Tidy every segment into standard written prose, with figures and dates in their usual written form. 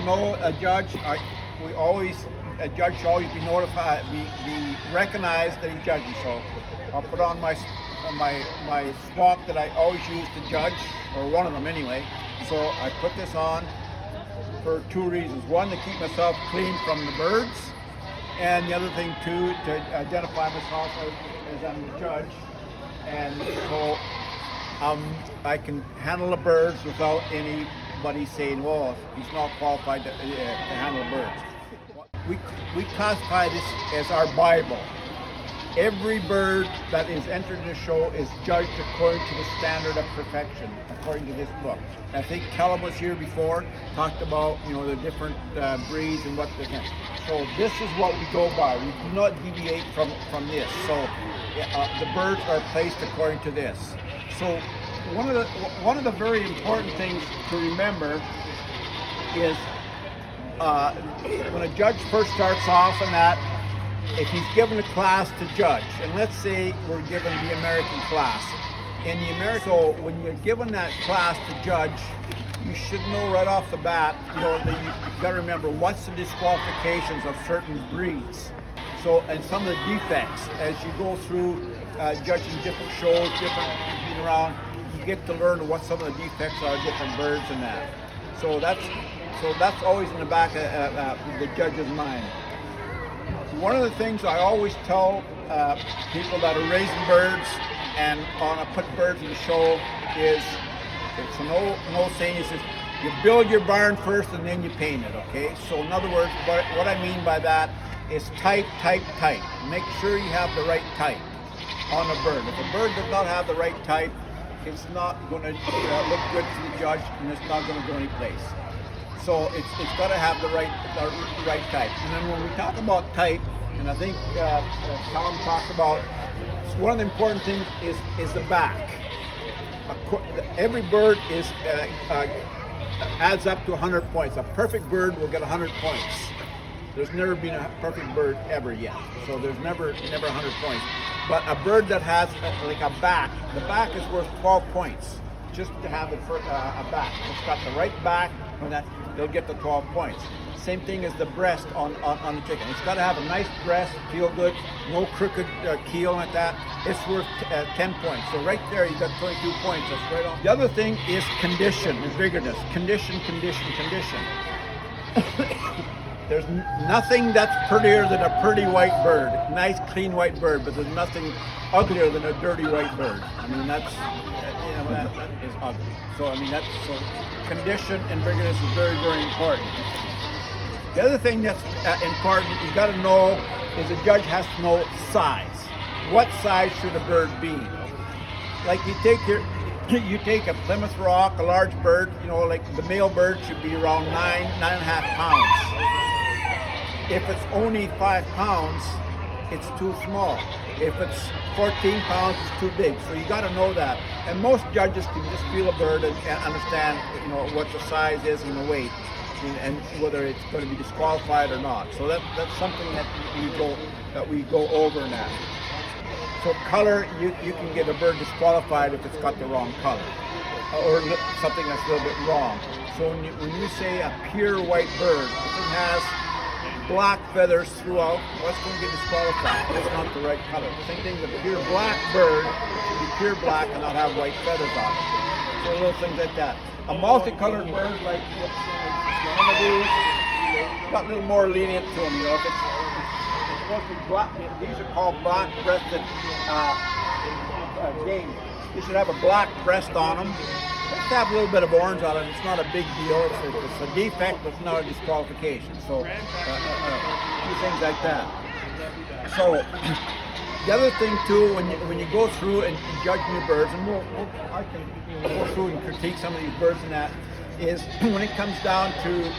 know a judge, a judge should always be notified, be recognized that he's judging. So I'll put on my swap that I always use to judge, or one of them anyway. So I put this on for two reasons. One, to keep myself clean from the birds, and the other thing too, to identify myself as I'm the judge. And so I can handle the birds without anybody saying, well, he's not qualified to handle the birds. We classify this as our Bible. Every bird that is entered in the show is judged according to the standard of perfection, according to this book. I think Callum was here before, talked about the different breeds and what they can. So this is what we go by. We do not deviate from this. So the birds are placed according to this. So one of the very important things to remember is when a judge first starts off in that, if he's given a class to judge, and let's say we're given the American class, so when you're given that class to judge, you should know right off the bat, that you've got to remember what's the disqualifications of certain breeds. So, and some of the defects as you go through judging different shows, being around, you get to learn what some of the defects are of different birds and that. So that's always in the back of the judge's mind. One of the things I always tell people that are raising birds and want to put birds in the show is, it's an old saying, is you build your barn first and then you paint it, okay? So in other words, what I mean by that is type. Make sure you have the right type on a bird. If a bird does not have the right type, it's not going to look good to the judge, and it's not going to go anyplace. So it's got to have the right type. And then when we talk about type, and I think Callum talked about, one of the important things is the back. Every bird adds up to 100 points. A perfect bird will get 100 points. There's never been a perfect bird ever yet. So there's never 100 points. But a bird that has like a back, the back is worth 12 points just to have it for a back. It's got the right back, and that they'll get the 12 points. Same thing as the breast on the chicken. It's got to have a nice breast, feel good, no crooked keel like that. It's worth 10 points. So right there, you got 22 points. That's right on. The other thing is condition and vigorous. Condition. There's nothing that's prettier than a pretty white bird. Nice, clean white bird, but there's nothing uglier than a dirty white bird. I mean, that is ugly. So so condition and vigorous is very, very important. The other thing that's important, you got to know, is the judge has to know size. What size should a bird be? Like you take a Plymouth Rock, a large bird, like the male bird should be around 9.5 pounds. If it's only 5 pounds, it's too small. If it's 14 pounds, it's too big. So you got to know that. And most judges can just feel a bird and understand, what the size is and the weight, and whether it's going to be disqualified or not. So that's something that we go over now. So color, you can get a bird disqualified if it's got the wrong color, or something that's a little bit wrong. So when you say a pure white bird, if it has black feathers throughout, what's going to get disqualified? It's not the right color. Same thing, the pure black bird should be pure black and not have white feathers on it. So little things like that. A multicolored bird like one of these, got a little more lenient to them. If it's supposed to be black, these are called black-breasted game. You should have a black breast on them. Let's have a little bit of orange on it. It's not a big deal. It's a defect, but it's not a disqualification. So a few things like that. So the other thing too, when you go through and judge new birds, and I can go through and critique some of these birds and that, is when it comes down to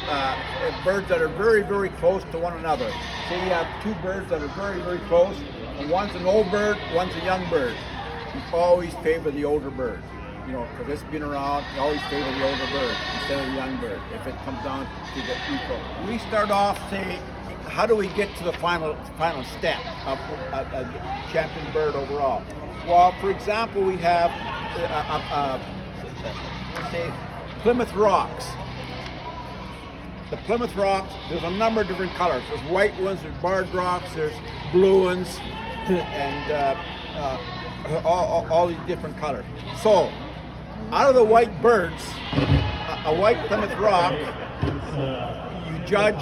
birds that are very, very close to one another. Say you have two birds that are very, very close, and one's an old bird, one's a young bird. You always favor the older bird. Because it's been around, you always favor the older bird instead of the young bird, if it comes down to the equal. We start off saying, how do we get to the final step of a champion bird overall? Well, for example, we have say Plymouth Rocks. the Plymouth Rocks, there's a number of different colors. There's white ones, there's barred rocks, there's blue ones, and all these different colors. So, out of the white birds, a white Plymouth Rock, you judge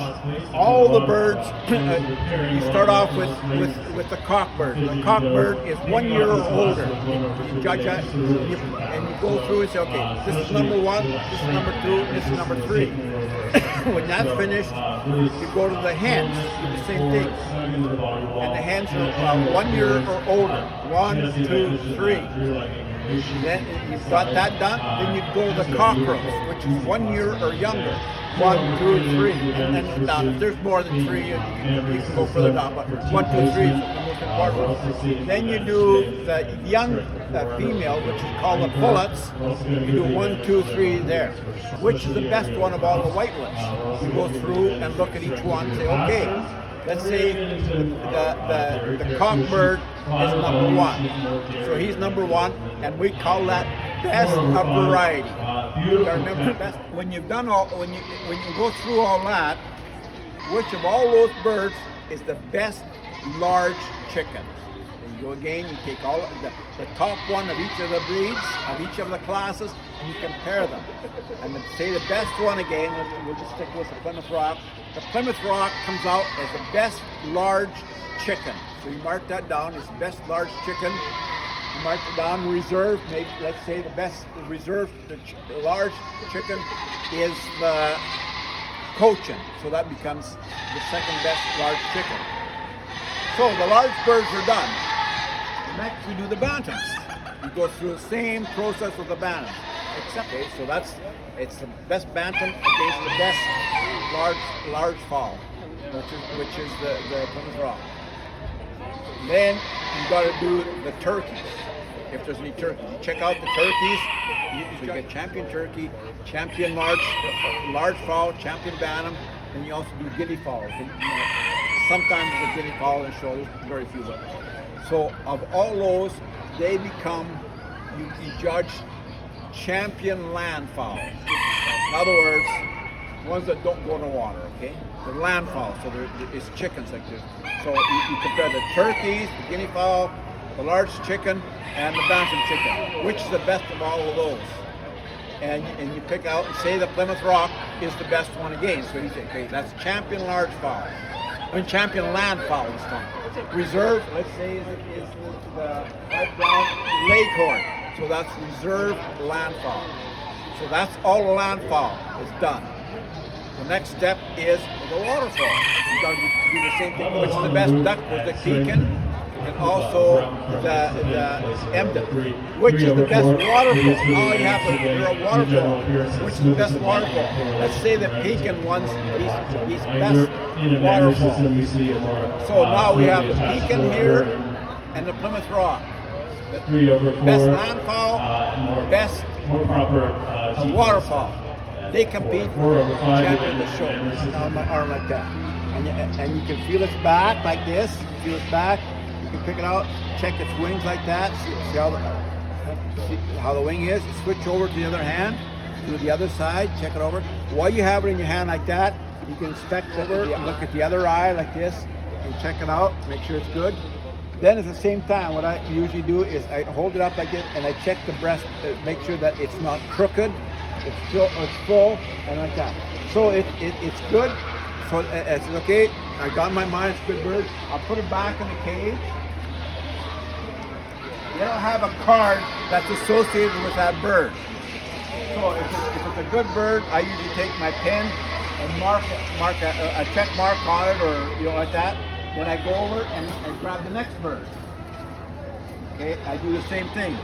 all the birds. You start off with the cockbird. The cockbird is 1 year or older. You judge that, and you go through and say, okay, this is number one, this is number two, this is number three. When that's finished, you go to the hens, do the same thing. And the hens are 1 year or older. 1, 2, 3. Then you've got that done, then you go to the cockroach, which is 1 year or younger. 1, 2, 3, and then down. If there's more than three, you can go further down, but 1, 2, 3 is the most important. Then you do the young female, which is called the pullets. You do 1, 2, 3 there. Which is the best one of all the white ones? You go through and look at each one and say, okay, let's say the cockbird is number one. So he's number one, and we call that best of variety. Remember, best, when you've done all, when you go through all that, which of all those birds is the best large chicken? And you go again, you take all the top one of each of the breeds, of each of the classes, and you compare them. And then say the best one again, we'll just stick with the Plymouth Rock. The Plymouth Rock comes out as the best large chicken. So you mark that down as the best large chicken. You mark it down reserve. Maybe, let's say the best reserve, the large chicken is the Cochin. So that becomes the second best large chicken. So the large birds are done. Next we do the bantams. We go through the same process with the bantam. Except, okay, so it's the best bantam against the best large fowl, which is the Plymouth Rock. Then you got to do the turkeys. If there's any turkeys, you check out the turkeys. You get champion turkey, champion large fowl, champion bantam, and you also do guinea fowls. Sometimes the guinea fowl in the show, there's very few of them. So of all those, they become, you judge champion land fowl. In other words, ones that don't go in the water, okay? They're land fowl, so it's chickens like this. So you compare the turkeys, the guinea fowl, the large chicken, and the bantam chicken. Which is the best of all of those? And you pick out and say the Plymouth Rock is the best one again. So you say, okay, that's champion large fowl. I mean champion land fowl this time. Reserve, let's say, is the white brown leghorn. So that's reserve land fowl. So that's all the land fowl is done. The next step is the waterfowl. You've got to do the same thing, which is the best duck with the pekin, and also the Emden, which is the best waterfowl. Now you have to do a waterfowl, which is the best waterfowl. Let's say the pekin one's he's best waterfowl. So now we have the pekin here and the Plymouth Rock. Best land fowl, best waterfowl. They compete for champion the show. On my arm like that, and you can feel its back like this. Feel its back. You can pick it out, check its wings like that. See how the wing is. Switch over to the other hand, to the other side. Check it over. While you have it in your hand like that, you can inspect over, look at the other eye like this, and check it out. Make sure it's good. Then at the same time, what I usually do is I hold it up like this, and I check the breast, make sure that it's not crooked. It's full, and like that. So it's good. So it's okay. I got in my mind, it's a good bird. I'll put it back in the cage. Then I'll have a card that's associated with that bird. So if it's a good bird, I usually take my pen and mark a check mark on it, or like that. Then I go over and grab the next bird. Okay, I do the same thing.